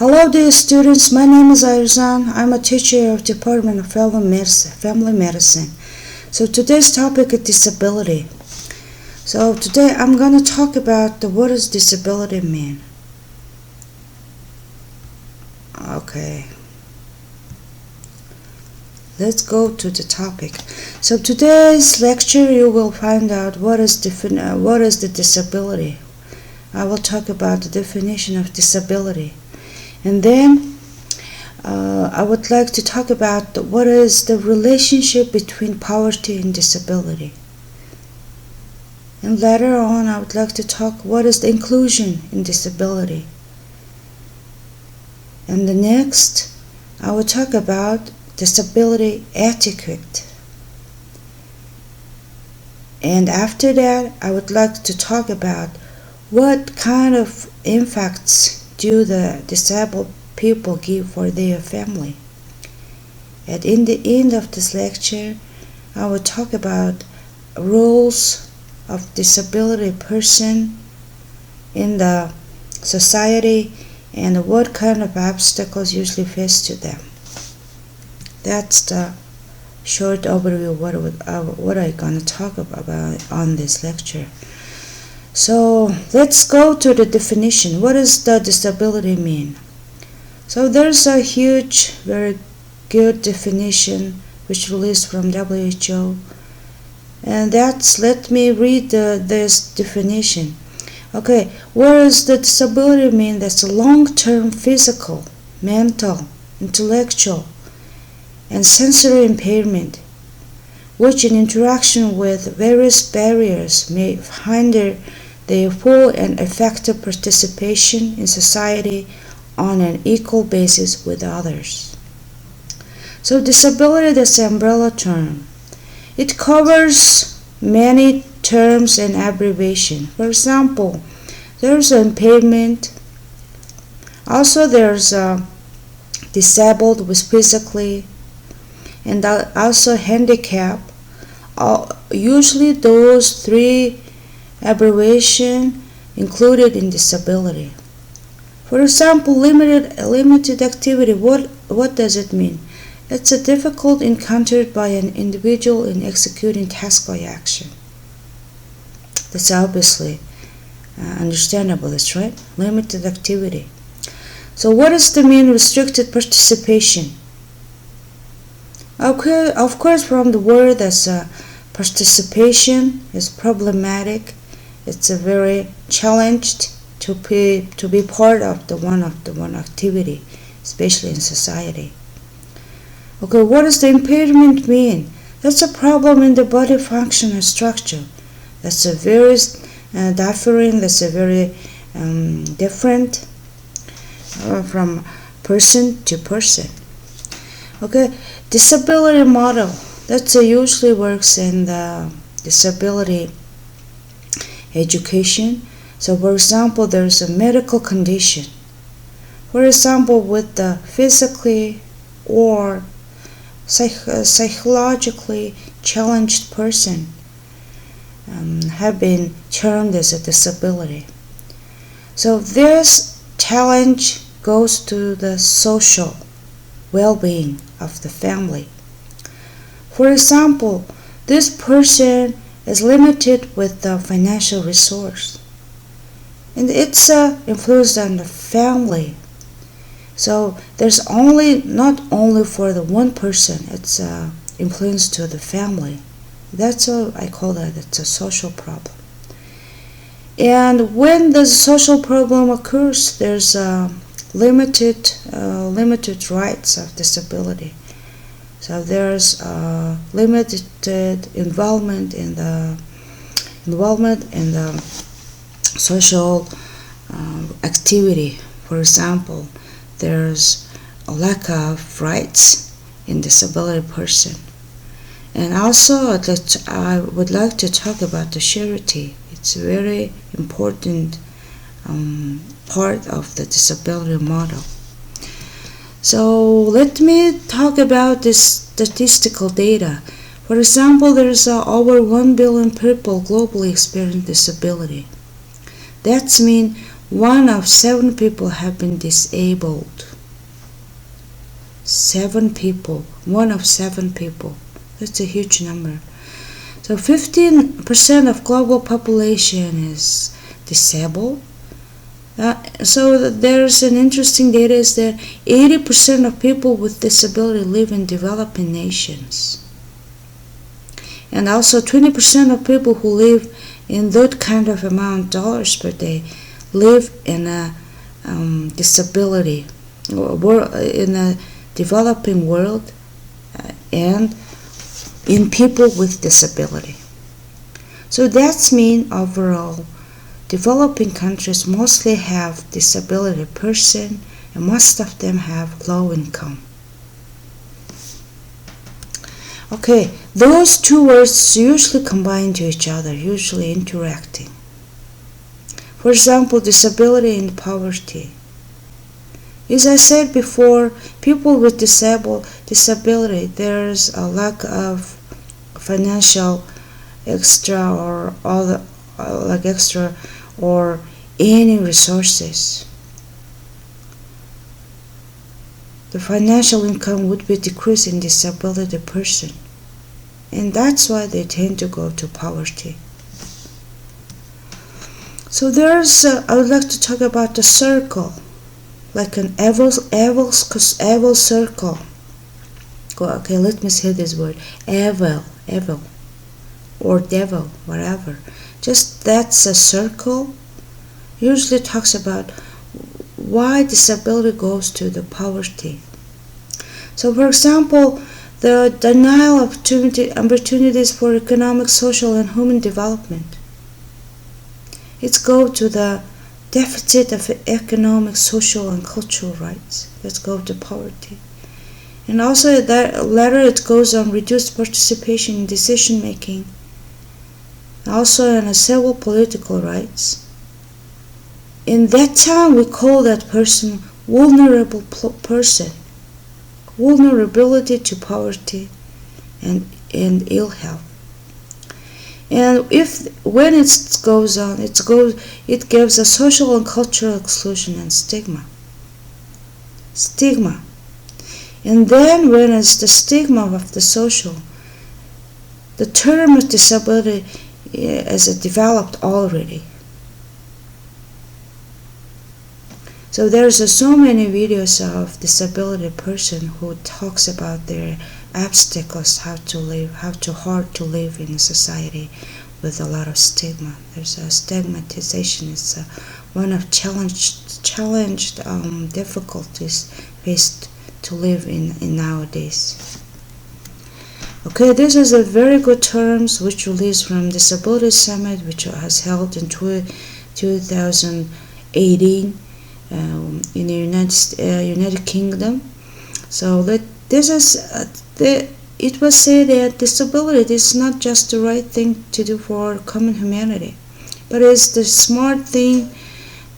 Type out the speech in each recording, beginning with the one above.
Hello dear students, my name is Irzan. I'm a teacher of Department of Family Medicine. So today's topic is disability. So today I'm going to talk about what does disability mean. Okay. Let's go to the topic. So today's lecture you will find out what is the disability. I will talk about the definition of disability. And then I would like to talk about what is the relationship between poverty and disability. And later on I would like to talk what is the inclusion in disability. And the next I will talk about disability etiquette. And after that I would like to talk about what kind of impacts do the disabled people give for their family. And in the end of this lecture, I will talk about roles of disability person in the society and what kind of obstacles usually face to them. That's the short overview of what I'm going to talk about on this lecture. So let's go to the definition. What does the disability mean? So there's a huge, very good definition which released from WHO, and let me read this definition. Okay, what does the disability mean? That's a long-term physical, mental, intellectual, and sensory impairment, which in interaction with various barriers may hinder their full and effective participation in society on an equal basis with others. So disability is an umbrella term. It covers many terms and abbreviations. For example, there's impairment. Also there's disabled with physically, and also handicap. Usually those three abbreviation included in disability. For example, limited activity. What does it mean? It's a difficult encountered by an individual in executing task by action. That's obviously understandable. That's right. Limited activity. So what does the mean restricted participation? Okay, of course, from the word that's participation is problematic. It's a very challenged to be part of the one activity, especially in society. Okay, what does the impairment mean? That's a problem in the body function and structure. That's a very different. That's a very different from person to person. Okay, disability model. That usually works in the disability education. So for example, there's a medical condition. For example, with the physically or psychologically challenged person have been termed as a disability. So this challenge goes to the social well-being of the family. For example, this person is limited with the financial resource, and it's influenced on the family. So there's not only for the one person, it's influence to the family. That's all I call that. It's a social problem. And when the social problem occurs, there's limited rights of disability. So there's limited involvement in the social activity. For example, there's a lack of rights in disability person. And also I would like to talk about the charity. It's a very important part of the disability model. So let me talk about this statistical data. For example, there's over 1 billion people globally experience disability. That means 1 of 7 people have been disabled. 7 people, 1 of 7 people. That's a huge number. So 15% of global population is disabled. So there's an interesting data is that 80% of people with disability live in developing nations. And also 20% of people who live in that kind of amount of dollars per day live in a disability, in a developing world, and in people with disability. So that's mean overall developing countries mostly have disability person, and most of them have low income. Okay, those two words usually combine to each other, usually interacting. For example, disability and poverty. As I said before, people with disability, there's a lack of financial extra or other extra or any resources. The financial income would be decreased in disability person, and that's why they tend to go to poverty. So I would like to talk about the circle, like an evil circle. Okay, let me say this word, evil, or devil, whatever. Just that's a circle. Usually talks about why disability goes to the poverty. So, for example, the denial of opportunities for economic, social, and human development. It's go to the deficit of economic, social, and cultural rights. Let's go to poverty. And also that later it goes on reduced participation in decision making. Also in civil political rights. In that time we call that person vulnerable person. Vulnerability to poverty and ill health. And when it goes on, it gives a social and cultural exclusion and stigma. And then when it's the stigma of the social, the term of disability is developed already. So there's so many videos of disability person who talks about their obstacles, how hard to live in a society with a lot of stigma. There's a stigmatization. It's one of challenged difficulties faced to live in nowadays. Okay, this is a very good terms which released from Disability Summit, which was held in 2018 in the United Kingdom. So it was said that disability is not just the right thing to do for common humanity, but it's the smart thing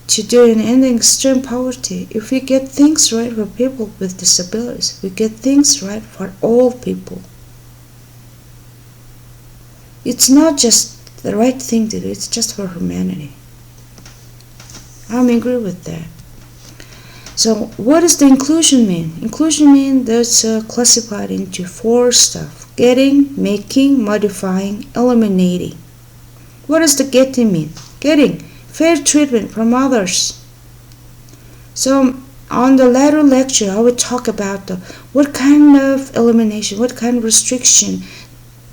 to do in ending extreme poverty. If we get things right for people with disabilities, we get things right for all people. It's not just the right thing to do, it's just for humanity. I'm agree with that. So what does the inclusion mean? Inclusion means that's classified into 4 stuff: getting, making, modifying, eliminating. What does the getting mean? Getting fair treatment from others. So on the later lecture I will talk about what kind of elimination, what kind of restriction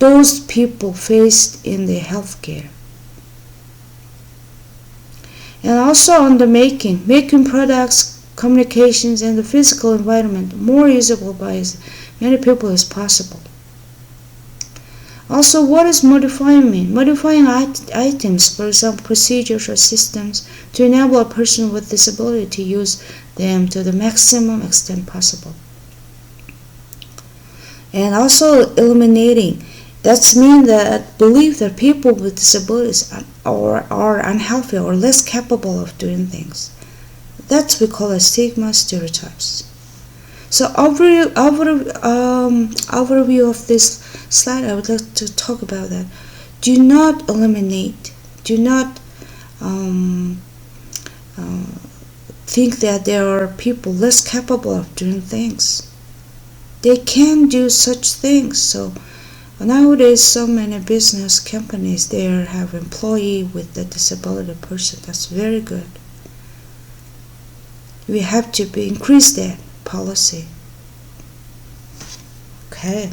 those people faced in their healthcare. And also on the making products, communications, and the physical environment more usable by as many people as possible. Also, what does modifying mean? Modifying items, for example, procedures or systems, to enable a person with disability to use them to the maximum extent possible. And also eliminating. That's mean that believe that people with disabilities are unhealthy or less capable of doing things. That's we call as stigma stereotypes. So overview of this slide, I would like to talk about that. Do not eliminate. Do not think that there are people less capable of doing things. They can do such things. So nowadays, so many business companies there have employee with a disability person. That's very good. We have to increase that policy. Okay.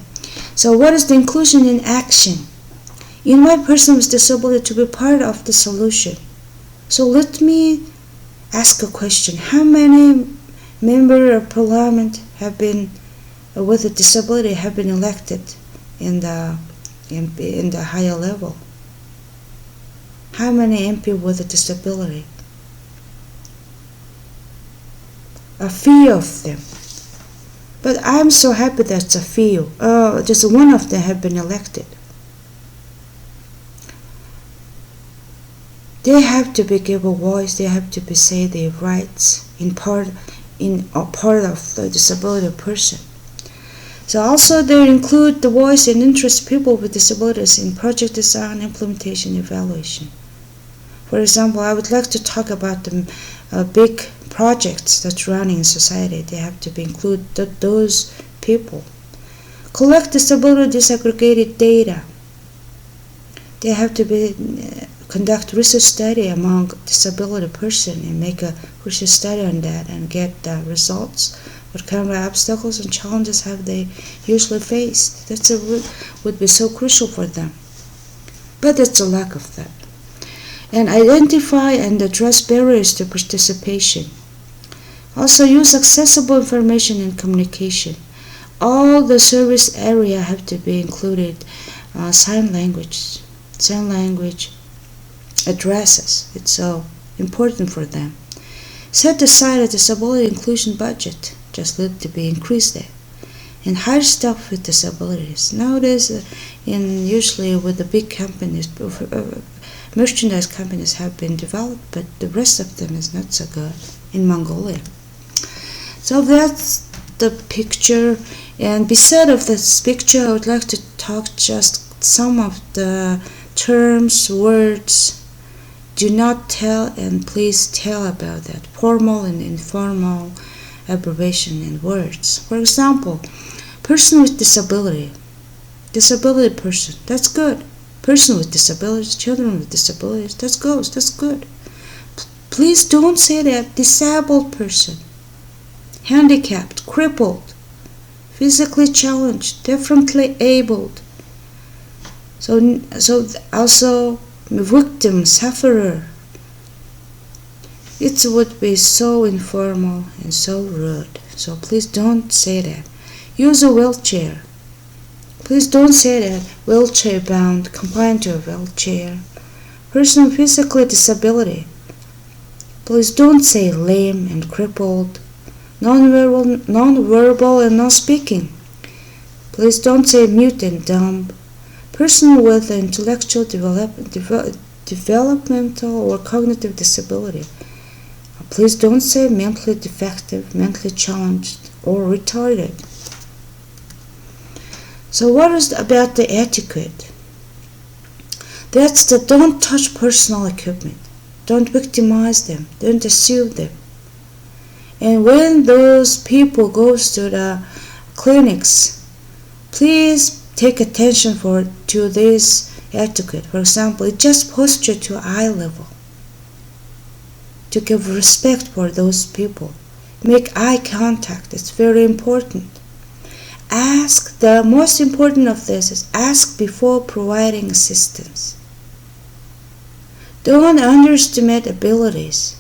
So what is the inclusion in action? Invite persons with disability to be part of the solution. So let me ask a question. How many members of parliament have been with a disability have been elected in the higher level? How many MP with a disability? A few of them. But I'm so happy that's a few. Just one of them have been elected. They have to be given a voice. They have to be say their rights in part of the disability person. So also they include the voice and interest of people with disabilities in project design, implementation, evaluation. For example, I would like to talk about the big projects that's running in society. They have to be include those people. Collect disability disaggregated data. They have to be conduct research study among disability person and make a research study on that and get the results. What kind of obstacles and challenges have they usually faced? That would be so crucial for them. But it's a lack of that. And identify and address barriers to participation. Also use accessible information and communication. All the service area have to be included. Sign language addresses. It's so important for them. Set aside a disability inclusion budget. Just need to be increased there. And hire staff with disabilities. Nowadays, usually with the big companies, merchandise companies have been developed, but the rest of them is not so good in Mongolia. So that's the picture. And beside of this picture, I would like to talk just some of the terms, words. Do not tell and please tell about that. Formal and informal abbreviation and words. For example, person with disability. Disability person. That's good. Person with disabilities, children with disabilities. That's good. Please don't say that. Disabled person. Handicapped, crippled, physically challenged, differently abled. So also victim, sufferer. It would be so informal and so rude. So please don't say that. Use a wheelchair. Please don't say that. Wheelchair bound, confined to a wheelchair. Person with physical disability. Please don't say lame and crippled. Non-verbal and non-speaking. Please don't say mute and dumb. Person with intellectual developmental or cognitive disability. Please don't say mentally defective, mentally challenged, or retarded. So what is about the etiquette? That's the don't touch personal equipment. Don't victimize them. Don't assume them. And when those people goes to the clinics, please take attention to this etiquette. For example, just posture to eye level. To give respect for those people. Make eye contact. It's very important. Ask. The most important of this is ask before providing assistance. Don't underestimate abilities.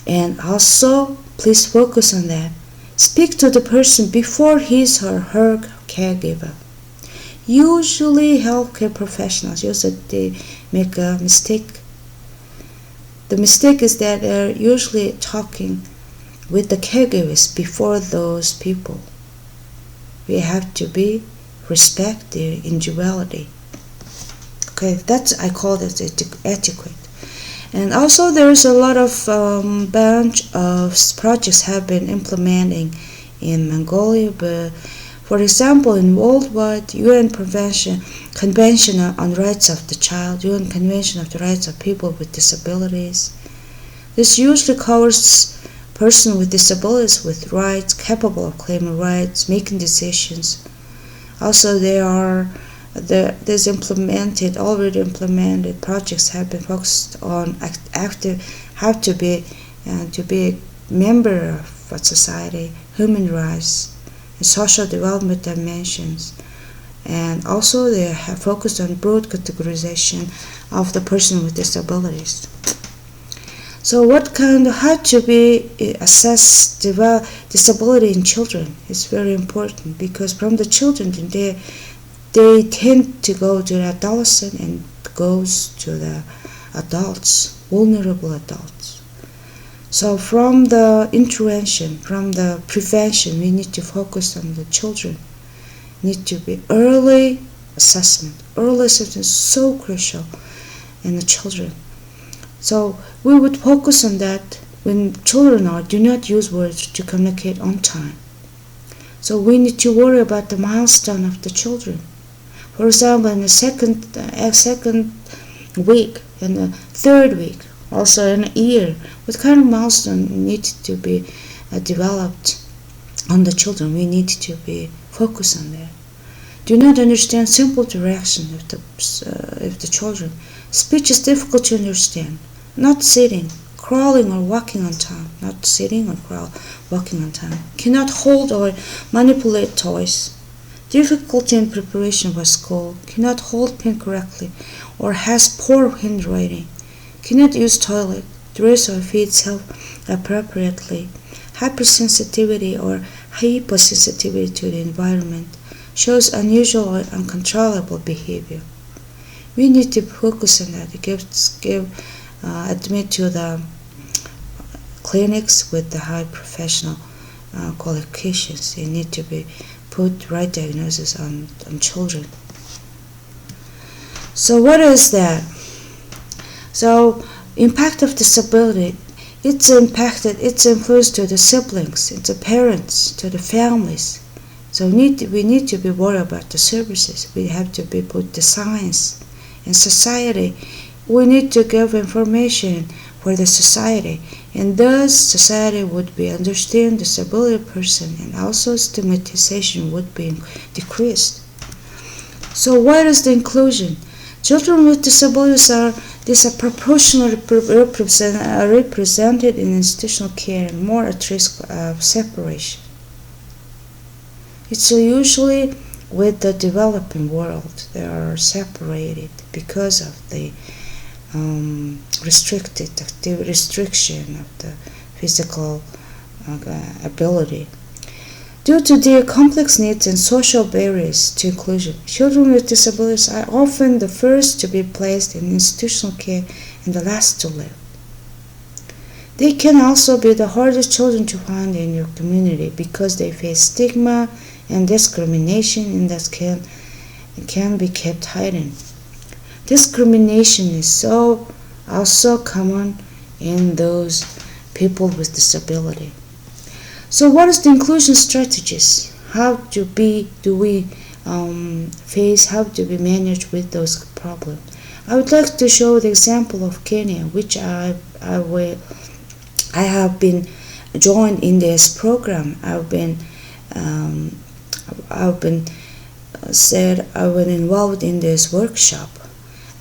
And also, please focus on that. Speak to the person before his or her caregiver. Usually, healthcare professionals they make a mistake. The mistake is that they're usually talking with the caregivers before those people. We have to respect their individuality. Okay, I call that etiquette. And also there's a lot of bunch of projects have been implementing in Mongolia. But for example, in worldwide UN Convention on Rights of the Child, UN Convention of the Rights of People with Disabilities, This usually covers persons with disabilities with rights, capable of claiming rights, making decisions. Also, there's already implemented projects have been focused on how to be a member of a society, human rights, and social development dimensions. And also they have focused on broad categorization of the person with disabilities. So how to be assess disability in children is very important, because from the children they tend to go to the adolescent and goes to the adults, vulnerable adults. So from the intervention, from the prevention, we need to focus on the children. Need to be early assessment. Early assessment is so crucial in the children. So we would focus on that when children do not use words to communicate on time. So we need to worry about the milestone of the children. For example, in the second week, in the third week, also in a year, what kind of milestone needs to be developed on the children? We need to be focused on that. Do not understand simple direction of the children. Speech is difficult to understand. Not sitting, crawling or walking on time. Not sitting or walking on time. Cannot hold or manipulate toys. Difficulty in preparation for school. Cannot hold pen correctly or has poor handwriting. Cannot use toilet, dress or feed self appropriately. Hypersensitivity or hyposensitivity to the environment. Shows unusual or uncontrollable behavior. We need to focus on that. Admit to the clinics with the high professional qualifications. They need to be put right diagnosis on children. So what is that? So impact of disability. It's influence to the siblings, to the parents, to the families. So we need to be worried about the services. We have to be put the science in society. We need to give information for the society, and thus society would be understand disability person, and also stigmatization would be decreased. So what is the inclusion? Children with disabilities are disproportionately represented in institutional care and more at risk of separation. It's usually with the developing world. They are separated because of the restriction of the physical ability. Due to their complex needs and social barriers to inclusion, children with disabilities are often the first to be placed in institutional care and the last to leave. They can also be the hardest children to find in your community because they face stigma and discrimination, and that can be kept hidden. Discrimination is also common in those people with disability. So what is the inclusion strategies? How do we manage with those problems? I would like to show the example of Kenya, which I have been joined in this program. I've been involved in this workshop.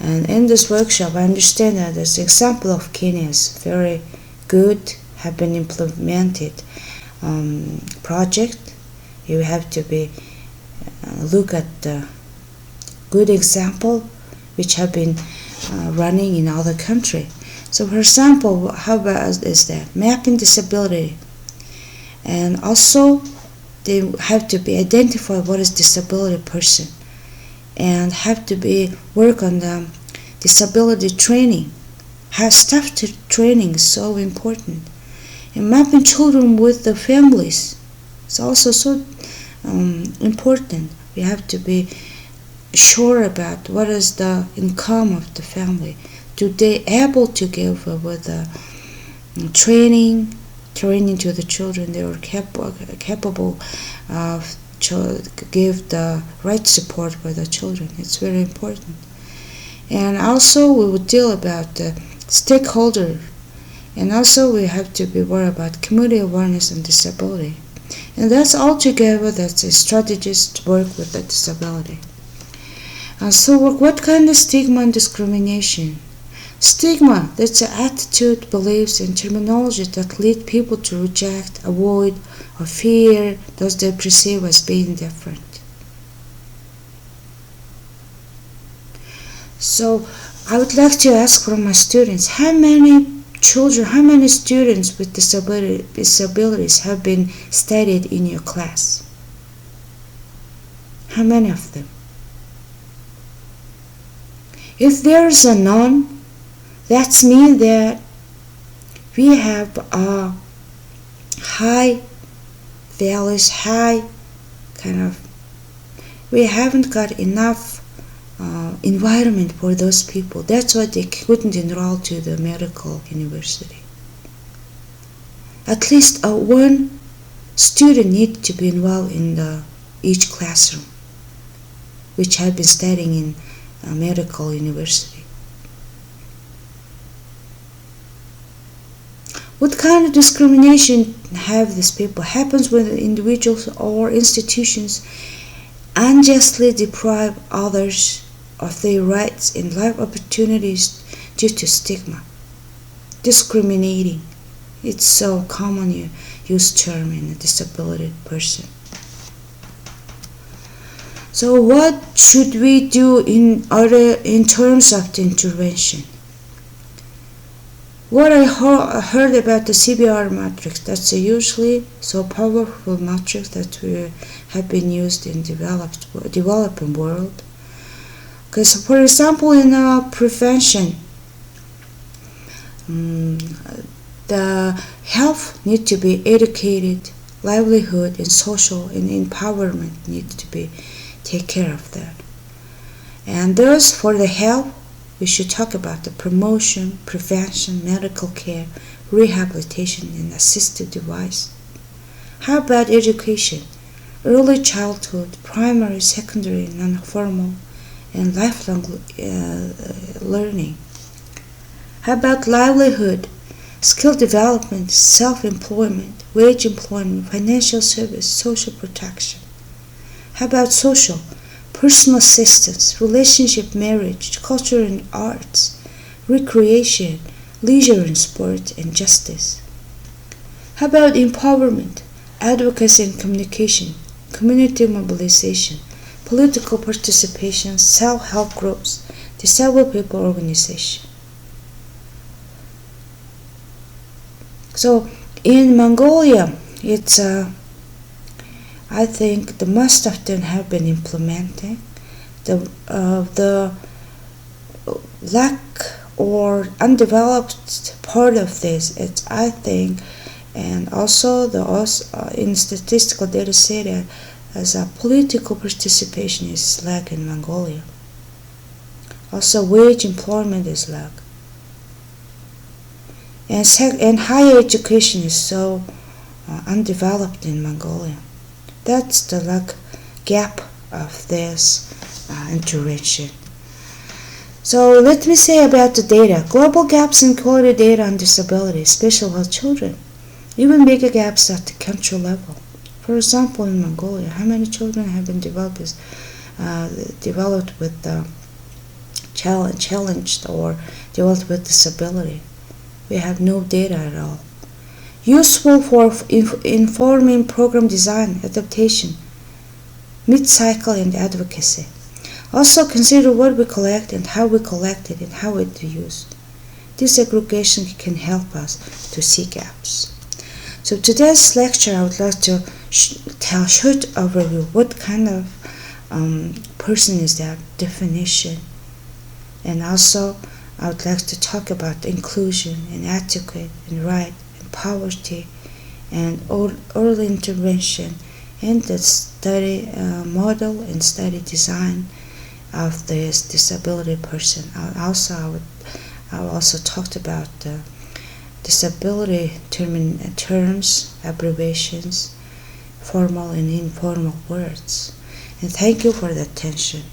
And in this workshop, I understand that this example of Kenya is very good, have been implemented project. You have to look at the good example which have been running in other country. So, for example, how about is that mapping disability, and also they have to be identified what is disability person, and have to be work on the disability training. Have staff training is so important, and mapping children with the families is also so important. We have to be sure about what is the income of the family. Do they able to give with training to the children? They are capable of give the right support for the children. It's very important. And also we would deal about the stakeholder And also we have to be worried about community awareness and disability. And that's all together that's a strategies to work with the disability. And so what kind of stigma and discrimination? Stigma, that's an attitude, beliefs, and terminology that lead people to reject, avoid, or fear those they perceive as being different. So I would like to ask from my students, how many students with disabilities have been studied in your class? How many of them? If there's a none, that means that we have high values, we haven't got enough environment for those people. That's why they couldn't enroll to the medical university. At least one student needs to be involved in each classroom, which have been studying in a medical university. What kind of discrimination have these people? Happens when individuals or institutions unjustly deprive others of their rights and life opportunities due to stigma. Discriminating. It's so common used term in a disability person. So what should we do in terms of the intervention? What I heard about the CBR matrix, that's a usually so powerful matrix that we have been used in developing world. Because for example, in prevention, the health need to be educated, livelihood and social and empowerment need to be take care of that. And thus for the health, we should talk about the promotion, prevention, medical care, rehabilitation, and assistive device. How about education? Early childhood, primary, secondary, non-formal, and lifelong learning. How about livelihood? Skill development, self-employment, wage employment, financial service, social protection. How about social? Personal assistance, relationship, marriage, culture and arts, recreation, leisure and sport, and justice. How about empowerment, advocacy and communication, community mobilization, political participation, self-help groups, disabled people organization. So in Mongolia, it's I think the most of them have been implementing the lack or undeveloped part of this. It's I think, and also in statistical data say that as a political participation is lack in Mongolia. Also, wage employment is lack, and higher education is so undeveloped in Mongolia. That's the gap of this intervention. So let me say about the data. Global gaps in quality data on disability, especially with children. Even bigger gaps at the country level. For example, in Mongolia, how many children have been developed with challenged or developed with disability? We have no data at all. Useful for informing program design, adaptation, mid-cycle and advocacy. Also consider what we collect and how we collect it and how it is used. This aggregation can help us to see gaps. So today's lecture I would like to tell a short overview what kind of person is that, definition, and also I would like to talk about inclusion and adequate and right and poverty and early intervention and the study model and study design of this disability person. I also talked about the disability terms, abbreviations, formal and informal words. And thank you for the attention.